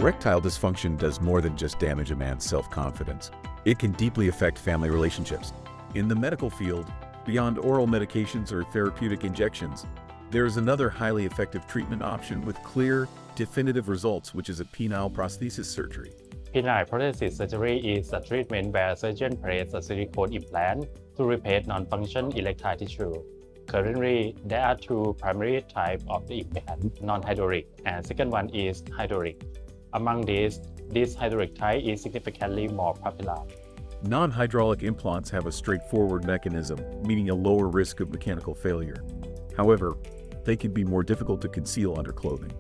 Erectile dysfunction does more than just damage a man's self-confidence. It can deeply affect family relationships. In the medical field, beyond oral medications or therapeutic injections, there is another highly effective treatment option with clear, definitive results, which is a penile prosthesis surgery. Penile prosthesis surgery is a treatment where surgeon places a silicone implant to replace non-functional erectile tissue. Currently, there are two primary types of the implant, non-hydraulic, and second one is hydraulic. Among these, this hydraulic type is significantly more popular. Non-hydraulic implants have a straightforward mechanism, meaning a lower risk of mechanical failure. However, they can be more difficult to conceal under clothing.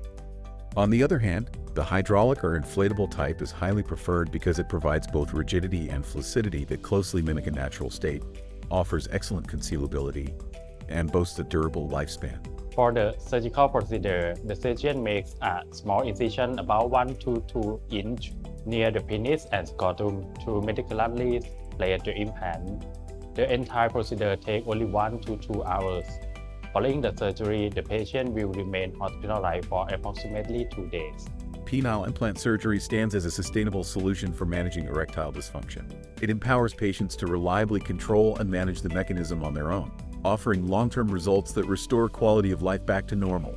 On the other hand, the hydraulic or inflatable type is highly preferred because it provides both rigidity and flaccidity that closely mimic a natural state, offers excellent concealability, and boasts a durable lifespan. For the surgical procedure, the surgeon makes a small incision about 1 to 2 inch near the penis and scrotum to meticulously place the implant. The entire procedure takes only 1 to 2 hours. Following the surgery, the patient will remain hospitalized for approximately 2 days. Penile implant surgery stands as a sustainable solution for managing erectile dysfunction. It empowers patients to reliably control and manage the mechanism on their own, offering long-term results that restore quality of life back to normal.